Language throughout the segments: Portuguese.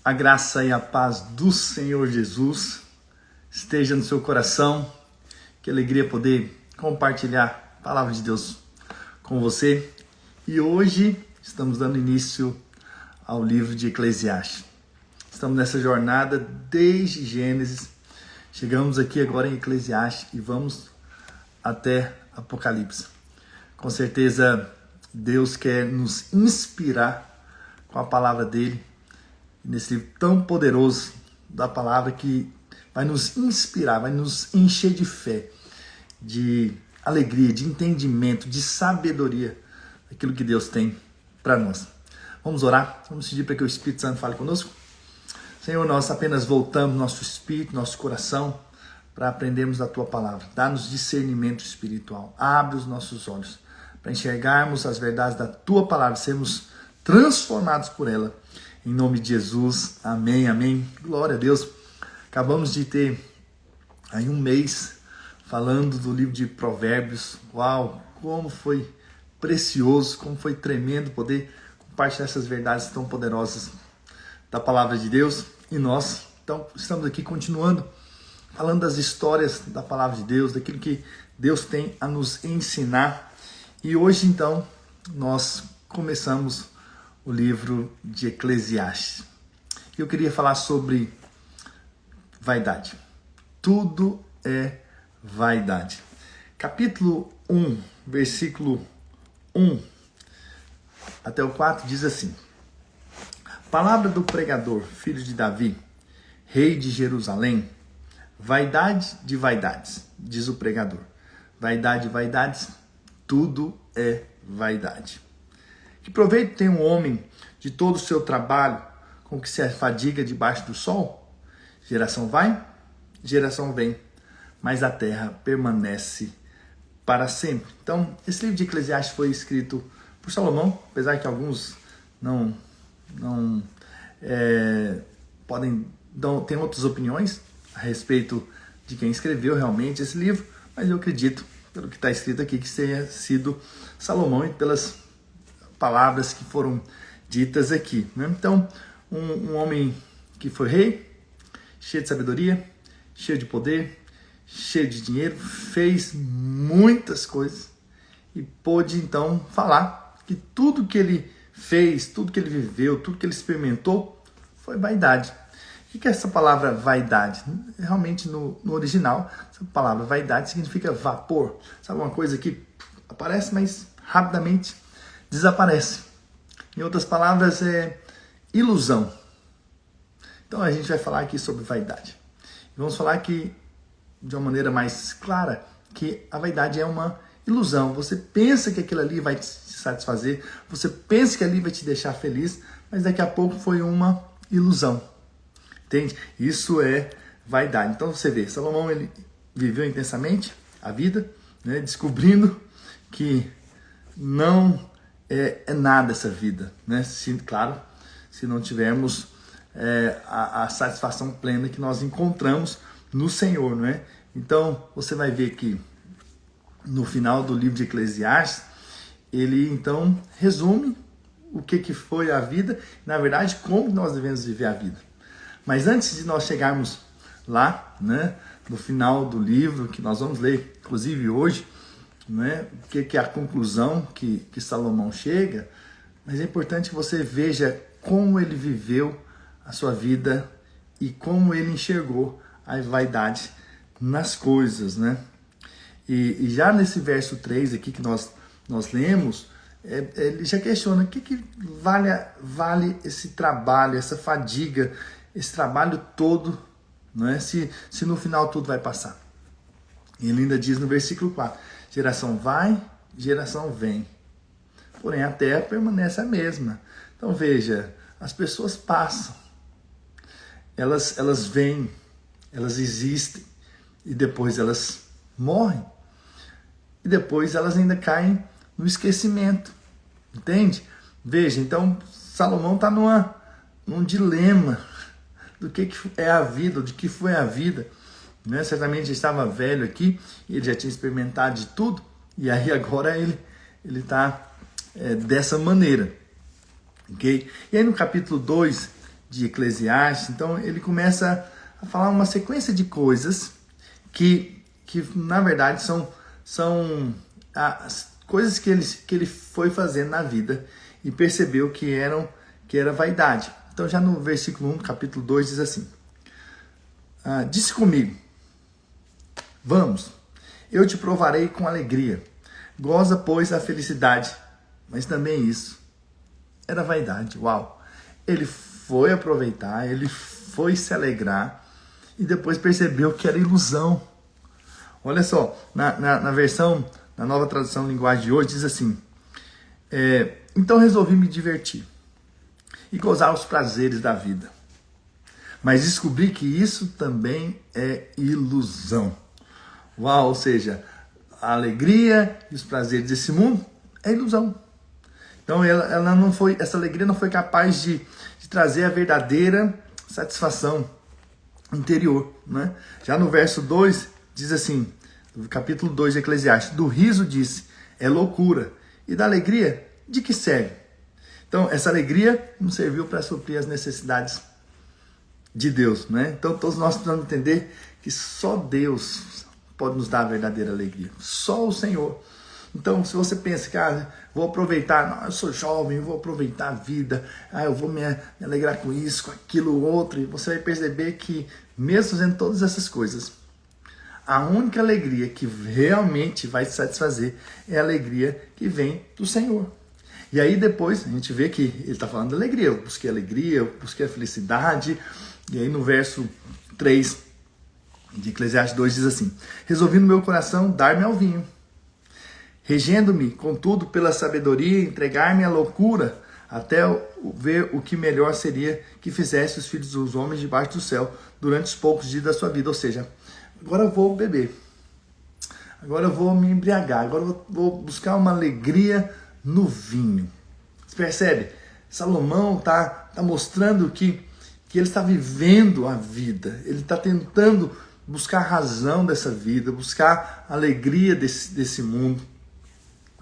A graça e a paz do Senhor Jesus esteja no seu coração. Que alegria poder compartilhar a palavra de Deus com você. E hoje estamos dando início ao livro de Eclesiastes. Estamos nessa jornada desde Gênesis. Chegamos aqui agora em Eclesiastes e vamos até Apocalipse. Com certeza Deus quer nos inspirar com a palavra dele, nesse livro tão poderoso da palavra que vai nos inspirar, vai nos encher de fé, de alegria, de entendimento, de sabedoria daquilo que Deus tem para nós. Vamos orar, vamos pedir para que o Espírito Santo fale conosco. Senhor, nós apenas voltamos nosso espírito, nosso coração para aprendermos da tua palavra. Dá-nos discernimento espiritual, abre os nossos olhos para enxergarmos as verdades da tua palavra, sermos transformados por ela. Em nome de Jesus, amém, amém. Glória a Deus. Acabamos de ter aí um mês falando do livro de Provérbios. Uau, como foi precioso, como foi tremendo poder compartilhar essas verdades tão poderosas da palavra de Deus. E nós, então, estamos aqui continuando falando das histórias da palavra de Deus, daquilo que Deus tem a nos ensinar. E hoje, então, nós começamos o livro de Eclesiastes. Eu queria falar sobre vaidade. Tudo é vaidade. Capítulo 1, versículo 1 até o 4 diz assim: Palavra do pregador, filho de Davi, rei de Jerusalém. Vaidade de vaidades, diz o pregador. Vaidade de vaidades, tudo é vaidade. Que proveito tem um homem de todo o seu trabalho com que se afadiga debaixo do sol? Geração vai, geração vem, mas a terra permanece para sempre. Então, esse livro de Eclesiastes foi escrito por Salomão, apesar que alguns têm outras opiniões a respeito de quem escreveu realmente esse livro, mas eu acredito, pelo que está escrito aqui, que tenha sido Salomão e pelas palavras que foram ditas aqui, né? Então, um homem que foi rei, cheio de sabedoria, cheio de poder, cheio de dinheiro, fez muitas coisas e pôde então falar que tudo que ele fez, tudo que ele viveu, tudo que ele experimentou foi vaidade. O que é essa palavra vaidade? Realmente no original, essa palavra vaidade significa vapor. Sabe, uma coisa que aparece, mas rapidamente desaparece. Em outras palavras, é ilusão. Então a gente vai falar aqui sobre vaidade. Vamos falar aqui de uma maneira mais clara que a vaidade é uma ilusão. Você pensa que aquilo ali vai te satisfazer, você pensa que ali vai te deixar feliz, mas daqui a pouco foi uma ilusão. Entende? Isso é vaidade. Então você vê, Salomão ele viveu intensamente a vida, né, descobrindo que não é nada essa vida, né? Claro, se não tivermos a satisfação plena que nós encontramos no Senhor, não é? Então, você vai ver que no final do livro de Eclesiastes, ele então resume o que foi a vida, na verdade, como nós devemos viver a vida. Mas antes de nós chegarmos lá, né, no final do livro, que nós vamos ler, inclusive hoje, né, o que é a conclusão que Salomão chega, mas é importante que você veja como ele viveu a sua vida e como ele enxergou a vaidade nas coisas, né? E já nesse verso 3 aqui que nós lemos, ele já questiona o que vale esse trabalho, essa fadiga, esse trabalho todo, não é? Se no final tudo vai passar. E ele ainda diz no versículo 4, geração vai, geração vem, porém a terra permanece a mesma. Então veja, as pessoas passam, elas vêm, elas existem, e depois elas morrem, e depois elas ainda caem no esquecimento, entende? Veja, então Salomão está num dilema do que é a vida, de que foi a vida, né? Certamente ele estava velho aqui, ele já tinha experimentado de tudo, e aí agora ele está dessa maneira, ok? E aí no capítulo 2 de Eclesiastes. Então ele começa a falar uma sequência de coisas que na verdade são as coisas que ele foi fazendo na vida e percebeu que era vaidade. Então já no versículo 1, capítulo 2, diz assim: disse comigo, vamos, eu te provarei com alegria, goza, pois, a felicidade. Mas também isso era vaidade. Uau! Ele foi aproveitar, ele foi se alegrar e depois percebeu que era ilusão. Olha só, na versão, na nova tradução linguagem de hoje, diz assim: então resolvi me divertir e gozar os prazeres da vida. Mas descobri que isso também é ilusão. Uau, ou seja, a alegria e os prazeres desse mundo é ilusão. Então ela não foi, essa alegria não foi capaz de trazer a verdadeira satisfação interior, né? Já no verso 2 diz assim, no capítulo 2 de Eclesiastes: do riso disse, é loucura, e da alegria, de que serve? Então essa alegria não serviu para suprir as necessidades de Deus, né? Então todos nós precisamos entender que só Deus pode nos dar a verdadeira alegria, só o Senhor. Então, se você pensa que vou aproveitar, não, eu sou jovem, vou aproveitar a vida, eu vou me alegrar com isso, com aquilo, outro, e você vai perceber que, mesmo fazendo todas essas coisas, a única alegria que realmente vai te satisfazer é a alegria que vem do Senhor. E aí depois a gente vê que ele está falando de alegria, eu busquei a felicidade, e aí no verso 3 de Eclesiastes 2 diz assim: resolvi no meu coração dar-me ao vinho, regendo-me, contudo, pela sabedoria, entregar-me à loucura, até ver o que melhor seria que fizesse os filhos dos homens debaixo do céu durante os poucos dias da sua vida. Ou seja, agora eu vou beber, agora eu vou me embriagar, agora eu vou buscar uma alegria no vinho. Você percebe? Salomão está mostrando que ele está vivendo a vida, ele está tentando buscar a razão dessa vida, buscar a alegria desse mundo.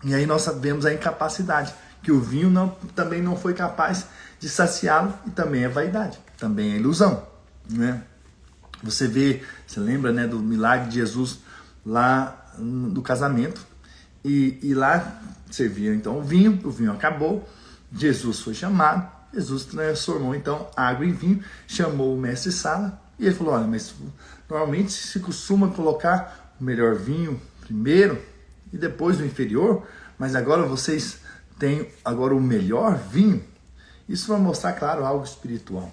E aí nós sabemos a incapacidade, que o vinho também não foi capaz de saciá-lo, e também é vaidade, também é ilusão, né? Você lembra, né, do milagre de Jesus lá do casamento, e lá servia então o vinho acabou, Jesus foi chamado, Jesus transformou então água em vinho, chamou o mestre Sala, e ele falou: olha, mas normalmente se costuma colocar o melhor vinho primeiro e depois o inferior, mas agora vocês têm agora o melhor vinho. Isso vai mostrar, claro, algo espiritual.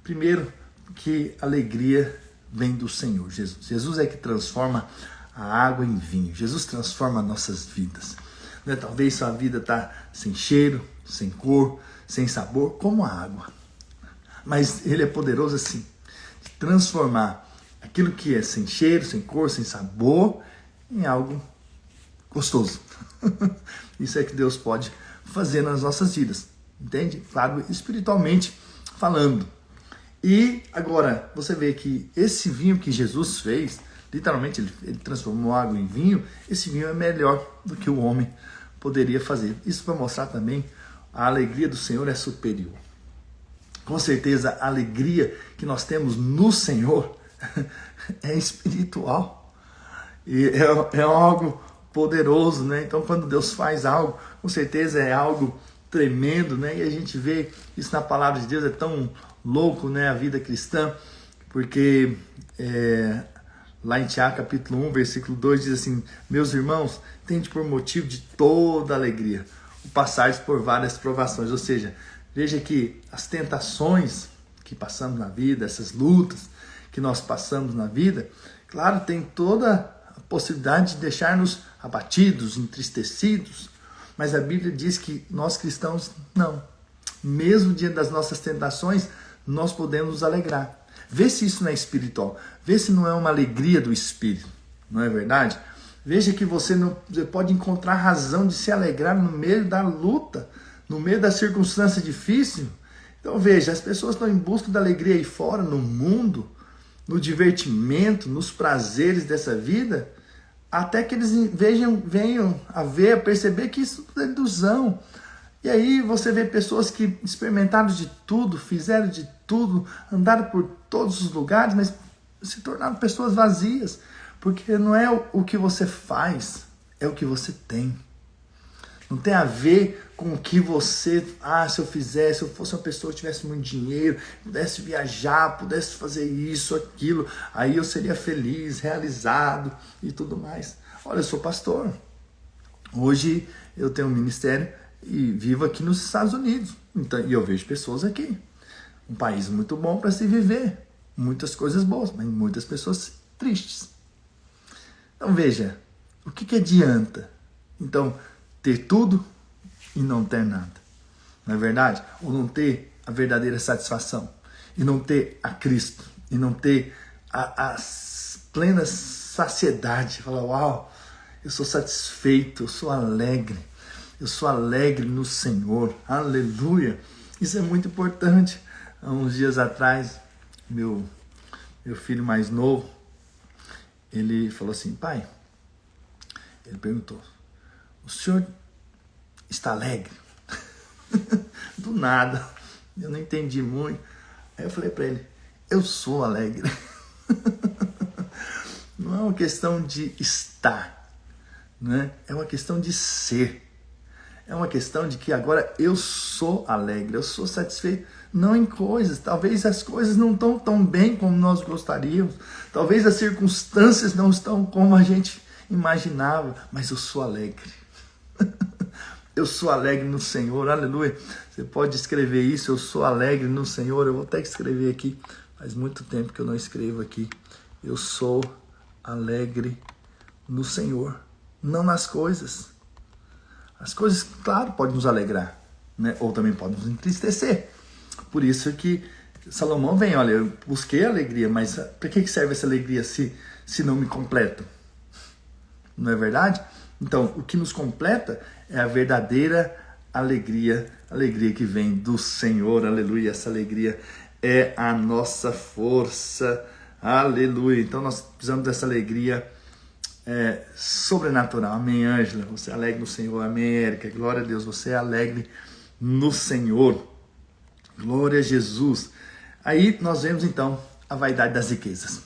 Primeiro, que a alegria vem do Senhor Jesus. Jesus é que transforma a água em vinho. Jesus transforma nossas vidas. Né? Talvez sua vida está sem cheiro, sem cor, sem sabor, como a água. Mas Ele é poderoso assim, de transformar aquilo que é sem cheiro, sem cor, sem sabor, em algo gostoso. Isso é que Deus pode fazer nas nossas vidas, entende? Claro, espiritualmente falando. E agora, você vê que esse vinho que Jesus fez, literalmente ele transformou água em vinho, esse vinho é melhor do que o homem poderia fazer. Isso para mostrar também a alegria do Senhor é superior. Com certeza a alegria que nós temos no Senhor é espiritual. E é algo poderoso, né? Então quando Deus faz algo, com certeza é algo tremendo, né? E a gente vê isso na palavra de Deus, é tão louco, né? A vida cristã, porque lá em Tiago capítulo 1, versículo 2 diz assim: meus irmãos, tende por motivo de toda alegria o passar por várias provações. Ou seja, veja que as tentações que passamos na vida, essas lutas que nós passamos na vida, claro, tem toda a possibilidade de deixar-nos abatidos, entristecidos, mas a Bíblia diz que nós cristãos não. Mesmo diante das nossas tentações, nós podemos nos alegrar. Vê se isso não é espiritual, vê se não é uma alegria do Espírito, não é verdade? Veja que você pode encontrar razão de se alegrar no meio da luta, no meio da circunstância difícil. Então veja, as pessoas estão em busca da alegria aí fora, no mundo, no divertimento, nos prazeres dessa vida, até que eles venham a ver, a perceber que isso é ilusão. E aí você vê pessoas que experimentaram de tudo, fizeram de tudo, andaram por todos os lugares, mas se tornaram pessoas vazias. Porque não é o que você faz, é o que você tem. Não tem a ver com o que você... se eu fizesse, se eu fosse uma pessoa que tivesse muito dinheiro, pudesse viajar, pudesse fazer isso, aquilo, aí eu seria feliz, realizado e tudo mais. Olha, eu sou pastor. Hoje eu tenho um ministério e vivo aqui nos Estados Unidos. Então, e eu vejo pessoas aqui. Um país muito bom para se viver. Muitas coisas boas, mas muitas pessoas tristes. Então veja, o que adianta? Então, ter tudo e não ter nada. Não é verdade? Ou não ter a verdadeira satisfação. E não ter a Cristo. E não ter a plena saciedade. Falar, uau, eu sou satisfeito, eu sou alegre. Eu sou alegre no Senhor. Aleluia. Isso é muito importante. Há uns dias atrás, meu filho mais novo, ele falou assim, pai, ele perguntou, o senhor está alegre? Do nada, eu não entendi muito. Aí eu falei para ele, eu sou alegre. Não é uma questão de estar, né? É uma questão de ser. É uma questão de que agora eu sou alegre, eu sou satisfeito, não em coisas. Talvez as coisas não estão tão bem como nós gostaríamos. Talvez as circunstâncias não estão como a gente imaginava, mas eu sou alegre. Eu sou alegre no Senhor, aleluia. Você pode escrever isso, eu sou alegre no Senhor. Eu vou até escrever aqui, faz muito tempo que eu não escrevo aqui. Eu sou alegre no Senhor, não nas coisas. As coisas, claro, podem nos alegrar, né? Ou também podem nos entristecer. Por isso que Salomão vem, olha, eu busquei alegria, mas para que serve essa alegria se não me completa? Não é verdade? Então, o que nos completa é a verdadeira alegria que vem do Senhor, aleluia. Essa alegria é a nossa força, aleluia. Então, nós precisamos dessa alegria sobrenatural. Amém, Ângela? Você é alegre no Senhor. Amém, Érica? Glória a Deus, você é alegre no Senhor. Glória a Jesus. Aí nós vemos então a vaidade das riquezas.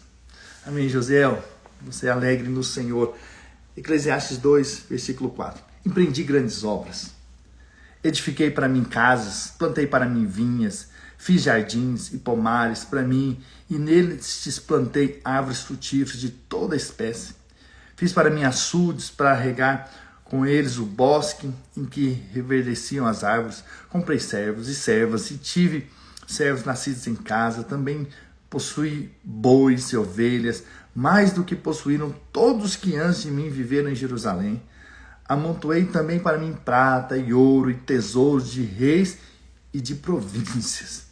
Amém, Josiel? Você é alegre no Senhor. Eclesiastes 2, versículo 4. Empreendi grandes obras. Edifiquei para mim casas, plantei para mim vinhas, fiz jardins e pomares para mim, e neles plantei árvores frutíferas de toda espécie. Fiz para mim açudes para regar com eles o bosque em que reverdeciam as árvores. Comprei servos e servas e tive servos nascidos em casa. Também possuí bois e ovelhas, mais do que possuíram todos que antes de mim viveram em Jerusalém. Amontoei também para mim prata e ouro e tesouros de reis e de províncias.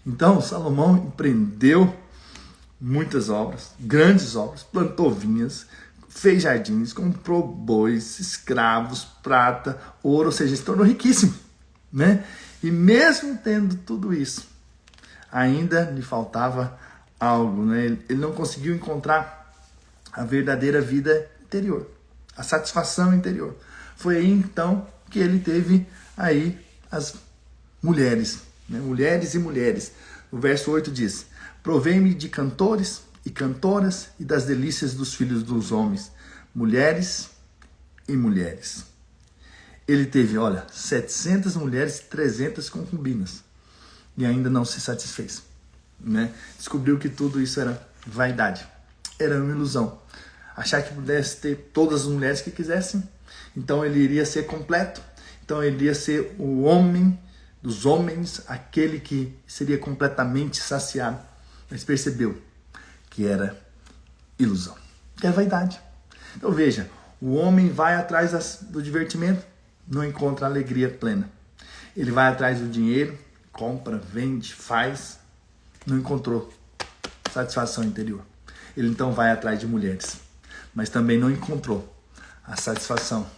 Então Salomão empreendeu muitas obras, grandes obras, plantou vinhas, fez jardins, comprou bois, escravos, prata, ouro, ou seja, se tornou riquíssimo, né? E mesmo tendo tudo isso, ainda lhe faltava algo, né? Ele não conseguiu encontrar a verdadeira vida interior, a satisfação interior. Foi aí então que ele teve aí as mulheres, né? Mulheres e mulheres. O verso 8 diz, provei-me de cantores e cantoras e das delícias dos filhos dos homens, mulheres e mulheres. Ele teve, 700 mulheres e 300 concubinas e ainda não se satisfez, né? Descobriu que tudo isso era vaidade, era uma ilusão. Achar que pudesse ter todas as mulheres que quisessem, então ele iria ser completo, então ele iria ser o homem dos homens, aquele que seria completamente saciado, mas percebeu que era ilusão, que é vaidade. Então veja, o homem vai atrás do divertimento, não encontra alegria plena. Ele vai atrás do dinheiro, compra, vende, faz, não encontrou satisfação interior. Ele então vai atrás de mulheres, mas também não encontrou a satisfação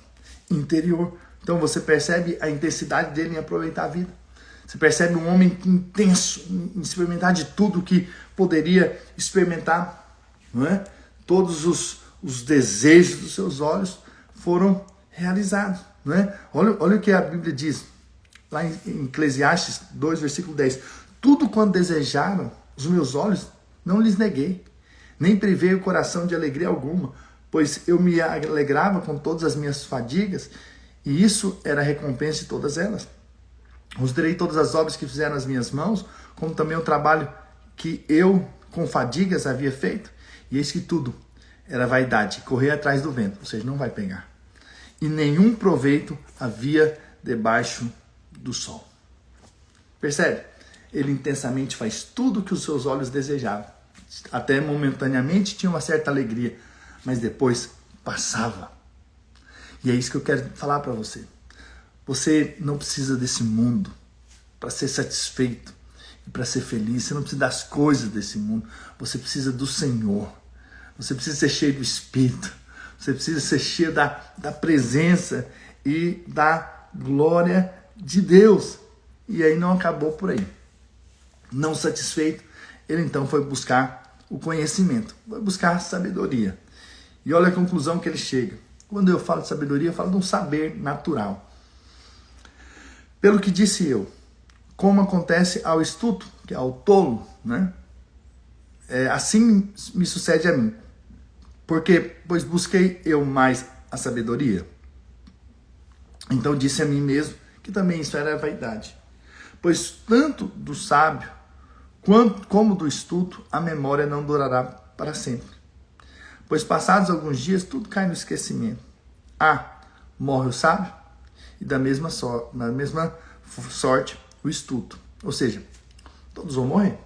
interior. Então você percebe a intensidade dele em aproveitar a vida. Você percebe um homem intenso em experimentar de tudo que poderia experimentar, não é? Todos os desejos dos seus olhos foram realizados, não é? Olha o que a Bíblia diz. lá em Eclesiastes 2, versículo 10. Tudo quanto desejaram os meus olhos, não lhes neguei, nem privei o coração de alegria alguma, pois eu me alegrava com todas as minhas fadigas, e isso era a recompensa de todas elas. Considerei todas as obras que fizeram as minhas mãos, como também o trabalho que eu, com fadigas, havia feito, e eis que tudo era vaidade, correr atrás do vento, ou seja, não vai pegar. E nenhum proveito havia debaixo do sol. Percebe? Ele intensamente faz tudo o que os seus olhos desejavam. Até momentaneamente tinha uma certa alegria, mas depois passava. E é isso que eu quero falar para você. Você não precisa desse mundo para ser satisfeito e para ser feliz. Você não precisa das coisas desse mundo. Você precisa do Senhor. Você precisa ser cheio do Espírito. Você precisa ser cheio da presença e da glória de Deus. E aí não acabou por aí. Não satisfeito, ele então foi buscar o conhecimento. Foi buscar sabedoria. E olha a conclusão que ele chega. Quando eu falo de sabedoria, eu falo de um saber natural. Pelo que disse eu, como acontece ao estulto, que é ao tolo, né? Assim me sucede a mim. Porque, pois busquei eu mais a sabedoria. Então disse a mim mesmo que também isso era vaidade. Pois tanto do sábio como do estulto, a memória não durará para sempre. Pois passados alguns dias, tudo cai no esquecimento. Morre o sábio, e da mesma sorte o estulto. Ou seja, todos vão morrer.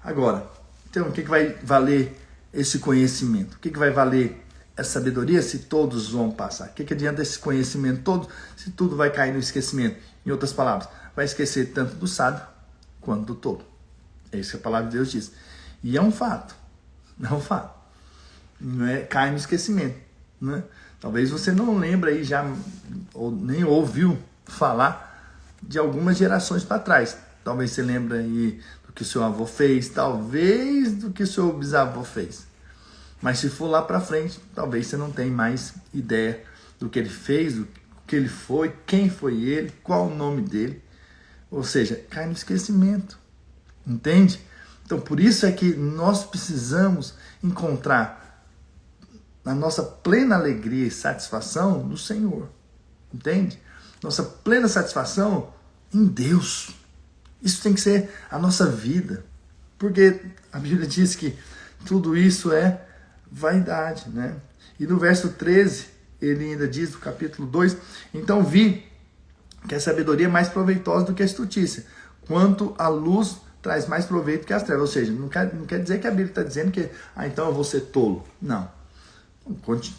Agora, então o que vai valer esse conhecimento? O que vai valer essa sabedoria se todos vão passar? O que adianta esse conhecimento todo se tudo vai cair no esquecimento? Em outras palavras, vai esquecer tanto do sábio quanto do tolo. É isso que a palavra de Deus diz. E é um fato. É um fato. Não é, cai no esquecimento. Né? Talvez você não lembre aí já, ou nem ouviu falar de algumas gerações para trás. Talvez você lembre aí do que o seu avô fez, talvez do que o seu bisavô fez. Mas se for lá para frente, talvez você não tenha mais ideia do que ele fez, do que ele foi, quem foi ele, qual o nome dele. Ou seja, cai no esquecimento. Entende? Então, por isso é que nós precisamos encontrar a nossa plena alegria e satisfação no Senhor. Entende? Nossa plena satisfação em Deus. Isso tem que ser a nossa vida. Porque a Bíblia diz que tudo isso é vaidade, né? E no verso 13, ele ainda diz, no capítulo 2, então vi que a sabedoria é mais proveitosa do que a astutícia, quanto a luz traz mais proveito que as trevas. Ou seja, não quer dizer que a Bíblia está dizendo que, então eu vou ser tolo. Não.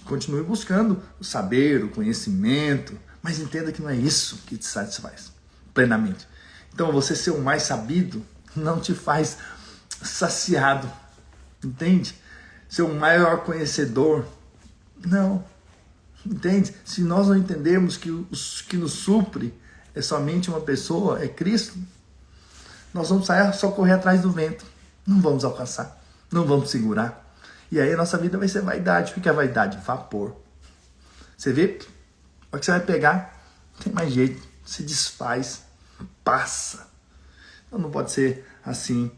Continue buscando o saber, o conhecimento, mas entenda que não é isso que te satisfaz plenamente. Então, você ser o mais sabido não te faz saciado, entende? Ser o maior conhecedor, não, entende? Se nós não entendermos que o que nos supre é somente uma pessoa, é Cristo, nós vamos sair só correr atrás do vento, não vamos alcançar, não vamos segurar. E aí a nossa vida vai ser vaidade. O que é vaidade? Vapor. Você vê? O que você vai pegar, não tem mais jeito, se desfaz, passa. Então não pode ser assim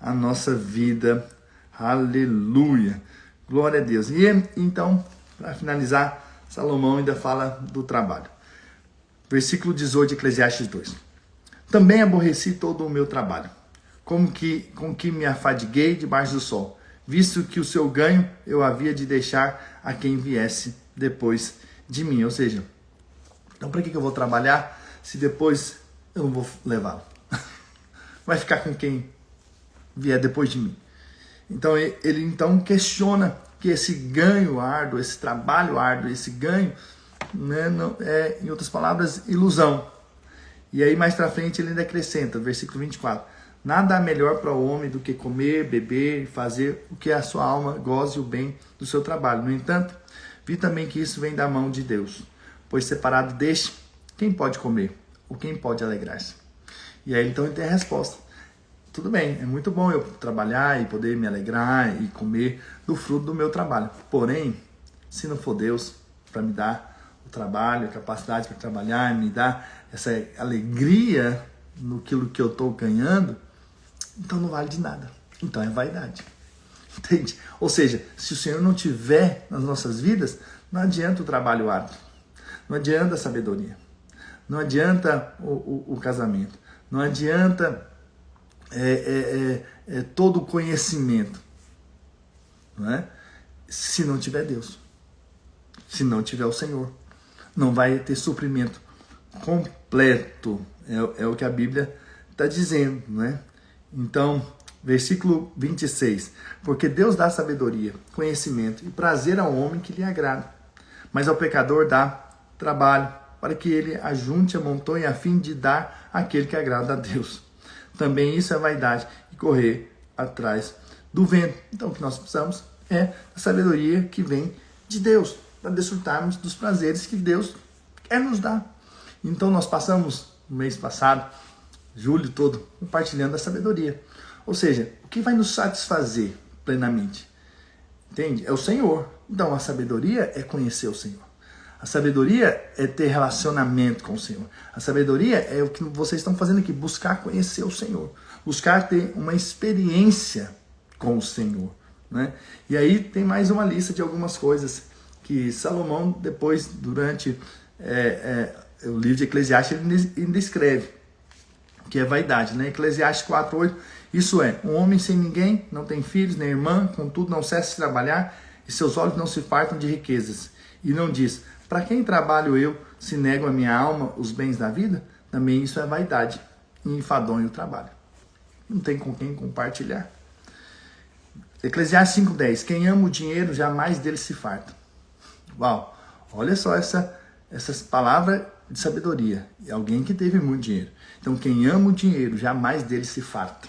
a nossa vida. Aleluia. Glória a Deus. E então, para finalizar, Salomão ainda fala do trabalho. Versículo 18 de Eclesiastes 2. Também aborreci todo o meu trabalho, com que me afadiguei debaixo do sol, visto que o seu ganho eu havia de deixar a quem viesse depois de mim. Ou seja, então para que eu vou trabalhar se depois eu não vou levá-lo? Vai ficar com quem vier depois de mim. Então ele então questiona que esse ganho árduo, esse trabalho árduo, esse ganho, né, não, é, em outras palavras, ilusão. E aí mais para frente ele ainda acrescenta, versículo 24. Nada há melhor para o homem do que comer, beber e fazer o que a sua alma goze o bem do seu trabalho. No entanto, vi também que isso vem da mão de Deus, pois separado deste, quem pode comer? Ou quem pode alegrar-se? E aí então ele tem a resposta. Tudo bem, é muito bom eu trabalhar e poder me alegrar e comer do fruto do meu trabalho. Porém, se não for Deus para me dar o trabalho, a capacidade para trabalhar, me dá essa alegria naquilo que eu estou ganhando, então não vale de nada. Então é vaidade. Entende? Ou seja, se o Senhor não tiver nas nossas vidas, não adianta o trabalho árduo, não adianta a sabedoria, não adianta o casamento, não adianta todo o conhecimento, não é? Se não tiver Deus, se não tiver o Senhor, não vai ter suprimento completo, é o que a Bíblia está dizendo, né? Então, versículo 26, porque Deus dá sabedoria, conhecimento e prazer ao homem que lhe agrada, mas ao pecador dá trabalho, para que ele ajunte, amontoe a fim de dar àquele que agrada a Deus. Também isso é vaidade e correr atrás do vento. Então o que nós precisamos é a sabedoria que vem de Deus, para desfrutarmos dos prazeres que Deus quer nos dar. Então nós passamos no mês passado, julho todo, compartilhando a sabedoria. Ou seja, o que vai nos satisfazer plenamente? Entende? É o Senhor. Então a sabedoria é conhecer o Senhor. A sabedoria é ter relacionamento com o Senhor. A sabedoria é o que vocês estão fazendo aqui, buscar conhecer o Senhor. Buscar ter uma experiência com o Senhor, né? E aí tem mais uma lista de algumas coisas que Salomão, depois, durante o livro de Eclesiastes, ele ainda escreve, que é vaidade, né? Eclesiastes 4:8, isso é, um homem sem ninguém, não tem filhos, nem irmã, contudo não cessa de trabalhar, e seus olhos não se fartam de riquezas. E não diz, para quem trabalho eu, se nego a minha alma os bens da vida? Também isso é vaidade, e enfadonho o trabalho. Não tem com quem compartilhar. Eclesiastes 5:10, quem ama o dinheiro, jamais dele se farta. Uau, olha só essas palavras de sabedoria. E alguém que teve muito dinheiro. Então, quem ama o dinheiro, jamais dele se farta.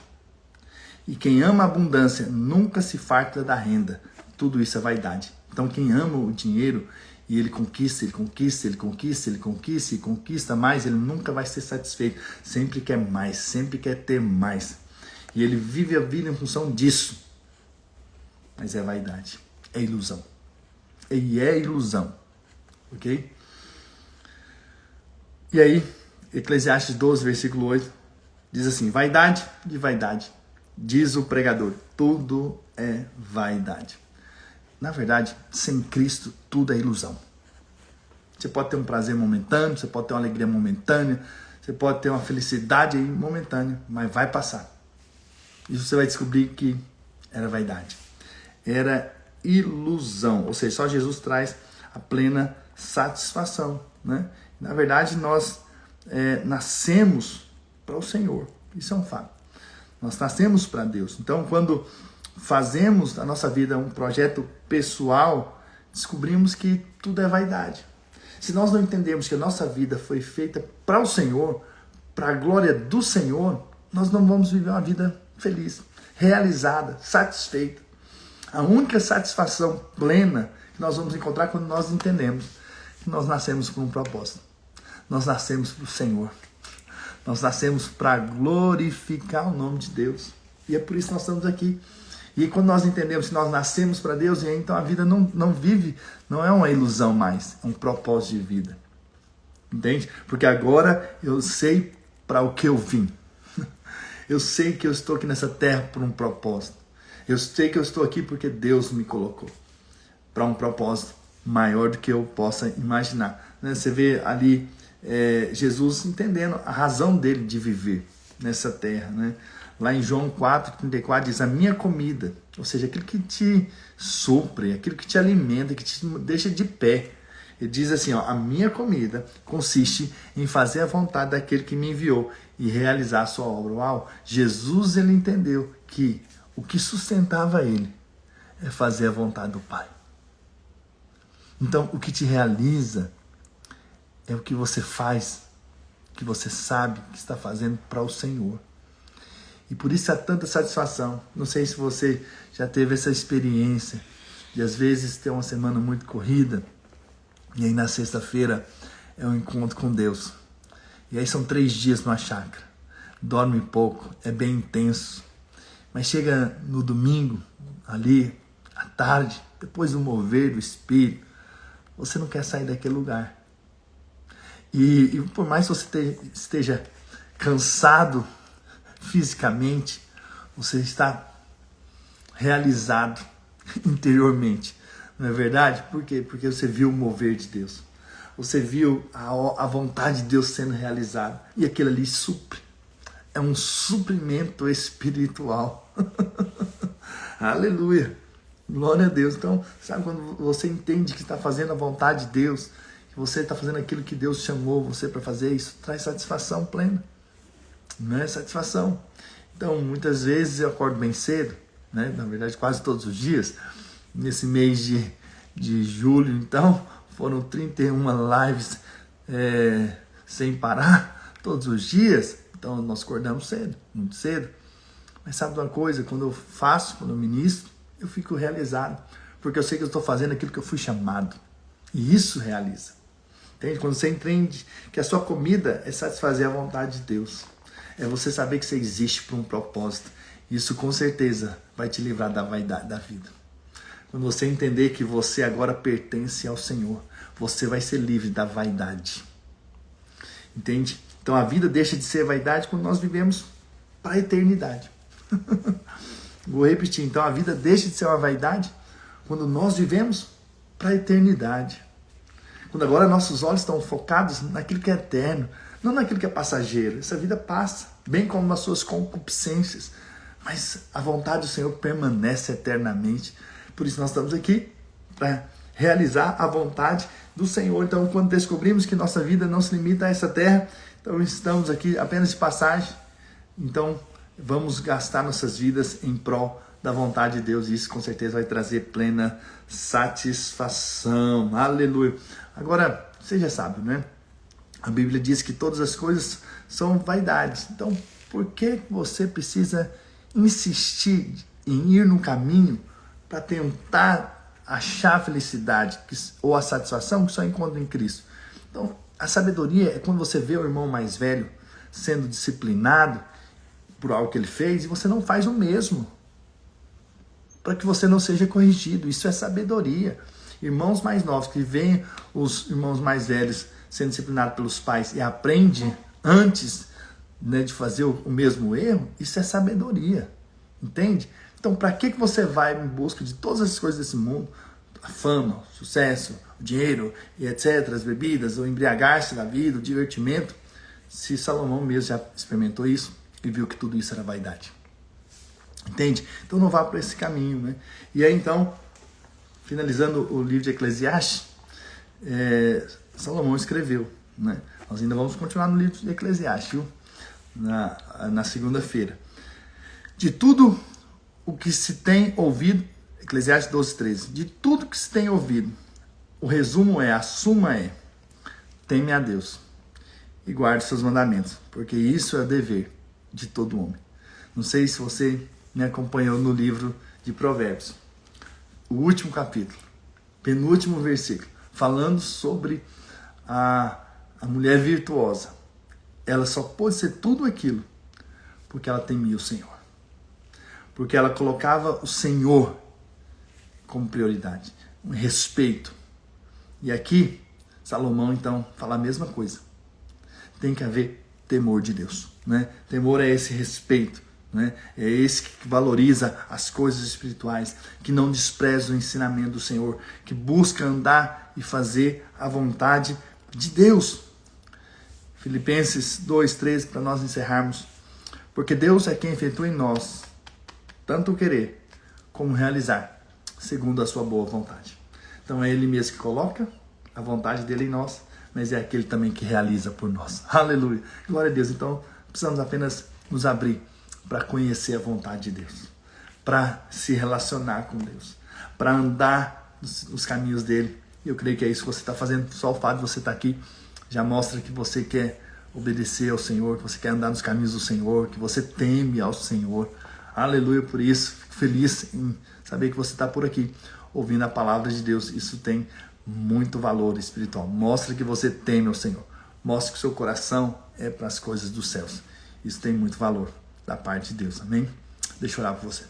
E quem ama a abundância, nunca se farta da renda. Tudo isso é vaidade. Então, quem ama o dinheiro, e ele conquista, ele conquista, ele conquista, ele conquista e conquista mais, ele nunca vai ser satisfeito. Sempre quer mais, sempre quer ter mais. E ele vive a vida em função disso. Mas é vaidade, é ilusão. E é ilusão, ok? E aí, Eclesiastes 12, versículo 8, diz assim, vaidade de vaidade, diz o pregador, tudo é vaidade. Na verdade, sem Cristo, tudo é ilusão. Você pode ter um prazer momentâneo, você pode ter uma alegria momentânea, você pode ter uma felicidade aí momentânea, mas vai passar. E você vai descobrir que era vaidade. Era ilusão. Ou seja, só Jesus traz a plena satisfação, né? Na verdade, nós nascemos para o Senhor. Isso é um fato. Nós nascemos para Deus. Então, quando fazemos da nossa vida um projeto pessoal, descobrimos que tudo é vaidade. Se nós não entendemos que a nossa vida foi feita para o Senhor, para a glória do Senhor, nós não vamos viver uma vida feliz, realizada, satisfeita. A única satisfação plena que nós vamos encontrar quando nós entendemos que nós nascemos por um propósito. Nós nascemos para o Senhor. Nós nascemos para glorificar o nome de Deus. E é por isso que nós estamos aqui. E quando nós entendemos que nós nascemos para Deus, e aí, então a vida não vive, não é uma ilusão mais, é um propósito de vida. Entende? Porque agora eu sei para o que eu vim. Eu sei que eu estou aqui nessa terra por um propósito. Eu sei que eu estou aqui porque Deus me colocou para um propósito maior do que eu possa imaginar. Você vê ali Jesus entendendo a razão dele de viver nessa terra, né? Lá em João 4:34 diz, a minha comida, ou seja, aquilo que te supre, aquilo que te alimenta, que te deixa de pé. Ele diz assim, a minha comida consiste em fazer a vontade daquele que me enviou e realizar a sua obra. Uau! Jesus, ele entendeu que o que sustentava ele é fazer a vontade do Pai. Então, o que te realiza é o que você faz, que você sabe que está fazendo para o Senhor. E por isso há tanta satisfação. Não sei se você já teve essa experiência de às vezes ter uma semana muito corrida e aí na sexta-feira é um encontro com Deus. E aí são 3 dias numa chácara. Dorme pouco, é bem intenso. Mas chega no domingo, ali, à tarde, depois do mover do Espírito, você não quer sair daquele lugar. E por mais que você esteja cansado fisicamente, você está realizado interiormente. Não é verdade? Por quê? Porque você viu o mover de Deus. Você viu a vontade de Deus sendo realizada. E aquilo ali supre. É um suprimento espiritual. Aleluia. Glória a Deus. Então, sabe quando você entende que está fazendo a vontade de Deus, que você está fazendo aquilo que Deus chamou você para fazer, isso traz satisfação plena. Não é satisfação. Então, muitas vezes eu acordo bem cedo, né? Na verdade, quase todos os dias. Nesse mês de julho, então, foram 31 lives sem parar, todos os dias. Então, nós acordamos cedo, muito cedo. Mas sabe uma coisa? Quando eu faço, quando eu ministro, eu fico realizado. Porque eu sei que eu estou fazendo aquilo que eu fui chamado. E isso realiza. Entende? Quando você entende que a sua comida é satisfazer a vontade de Deus. É você saber que você existe por um propósito. Isso com certeza vai te livrar da vaidade da vida. Quando você entender que você agora pertence ao Senhor, você vai ser livre da vaidade. Entende? Então a vida deixa de ser vaidade quando nós vivemos para a eternidade. Vou repetir. Então a vida deixa de ser uma vaidade quando nós vivemos para a eternidade. Quando agora nossos olhos estão focados naquilo que é eterno, não naquilo que é passageiro. Essa vida passa, bem como nas suas concupiscências. Mas a vontade do Senhor permanece eternamente. Por isso nós estamos aqui para realizar a vontade do Senhor. Então, quando descobrimos que nossa vida não se limita a essa terra, então estamos aqui apenas de passagem. Então, vamos gastar nossas vidas em prol da vontade de Deus. E isso com certeza vai trazer plena satisfação. Aleluia. Agora, você já sabe, né? A Bíblia diz que todas as coisas são vaidades. Então, por que você precisa insistir em ir no caminho para tentar achar a felicidade ou a satisfação que só encontra em Cristo? Então, a sabedoria é quando você vê o irmão mais velho sendo disciplinado por algo que ele fez e você não faz o mesmo, para que você não seja corrigido. Isso é sabedoria. Irmãos mais novos que veem os irmãos mais velhos sendo disciplinados pelos pais e aprende antes, né, de fazer o mesmo erro, isso é sabedoria. Entende? Então, para que você vai em busca de todas as coisas desse mundo? A fama, o sucesso, o dinheiro, e etc., as bebidas, o embriagar-se da vida, o divertimento, se Salomão mesmo já experimentou isso e viu que tudo isso era vaidade. Entende? Então não vá por esse caminho, né? E aí então, finalizando o livro de Eclesiastes, Salomão escreveu, né? Nós ainda vamos continuar no livro de Eclesiastes, viu? Na segunda-feira. De tudo o que se tem ouvido, Eclesiastes 12:13, de tudo que se tem ouvido, o resumo a suma é: teme a Deus e guarde seus mandamentos, porque isso é o dever de todo homem. Não sei se você me acompanhou no livro de Provérbios, o último capítulo, penúltimo versículo, falando sobre a mulher virtuosa. Ela só pôde ser tudo aquilo porque ela temia o Senhor, porque ela colocava o Senhor como prioridade, um respeito. E aqui Salomão então fala a mesma coisa. Tem que haver temor de Deus, né? Temor é esse respeito, né? É esse que valoriza as coisas espirituais, que não despreza o ensinamento do Senhor, que busca andar e fazer a vontade de Deus. Filipenses 2:13, para nós encerrarmos. Porque Deus é quem efetua em nós tanto o querer como realizar, segundo a sua boa vontade. Então é Ele mesmo que coloca a vontade dele em nós, mas é aquele também que realiza por nós. Aleluia. Glória a Deus. Então precisamos apenas nos abrir para conhecer a vontade de Deus, para se relacionar com Deus, para andar nos caminhos dele. E eu creio que é isso que você está fazendo. Só o fato de você estar aqui já mostra que você quer obedecer ao Senhor, que você quer andar nos caminhos do Senhor, que você teme ao Senhor. Aleluia por isso. Fico feliz em saber que você está por aqui ouvindo a palavra de Deus. Isso tem muito valor espiritual. Mostra que você teme ao Senhor. Mostra que o seu coração é para as coisas dos céus. Isso tem muito valor da parte de Deus. Amém? Deixa eu orar por você.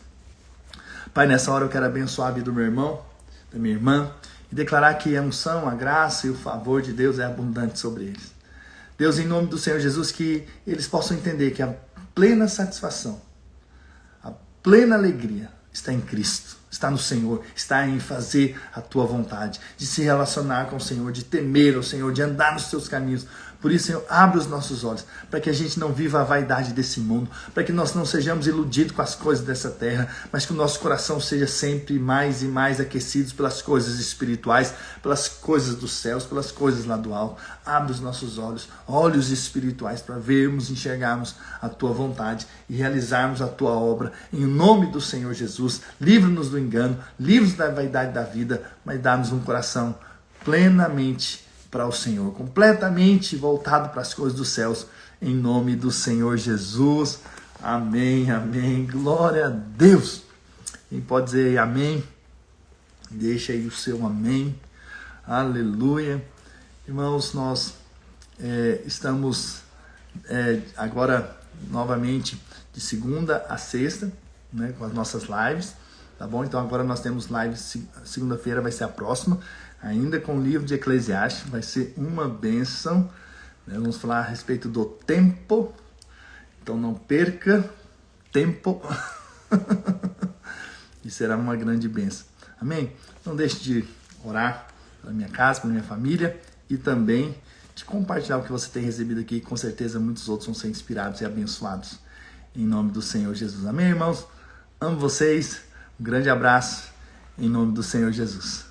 Pai, nessa hora eu quero abençoar a vida do meu irmão, da minha irmã, e declarar que a unção, a graça e o favor de Deus é abundante sobre eles. Deus, em nome do Senhor Jesus, que eles possam entender que a plena satisfação, a plena alegria está em Cristo, está no Senhor, está em fazer a tua vontade, de se relacionar com o Senhor, de temer o Senhor, de andar nos teus caminhos. Por isso, Senhor, abre os nossos olhos, para que a gente não viva a vaidade desse mundo, para que nós não sejamos iludidos com as coisas dessa terra, mas que o nosso coração seja sempre mais e mais aquecido pelas coisas espirituais, pelas coisas dos céus, pelas coisas lá do alto. Abre os nossos olhos, olhos espirituais, para vermos, enxergarmos a tua vontade e realizarmos a tua obra. Em nome do Senhor Jesus, livra-nos do engano, livra-nos da vaidade da vida, mas dá-nos um coração plenamente para o Senhor, completamente voltado para as coisas dos céus, em nome do Senhor Jesus. Amém, amém, glória a Deus. Quem pode dizer amém? Deixa aí o seu amém, aleluia. Irmãos, nós estamos agora novamente de segunda a sexta, né, com as nossas lives, tá bom? Então agora nós temos lives, segunda-feira vai ser a próxima, ainda com o livro de Eclesiastes, vai ser uma bênção, né? Vamos falar a respeito do tempo, então não perca tempo, e será uma grande bênção, amém? Não deixe de orar pela minha casa, pela minha família, e também de compartilhar o que você tem recebido aqui, com certeza muitos outros vão ser inspirados e abençoados, em nome do Senhor Jesus, amém, irmãos? Amo vocês, um grande abraço, em nome do Senhor Jesus.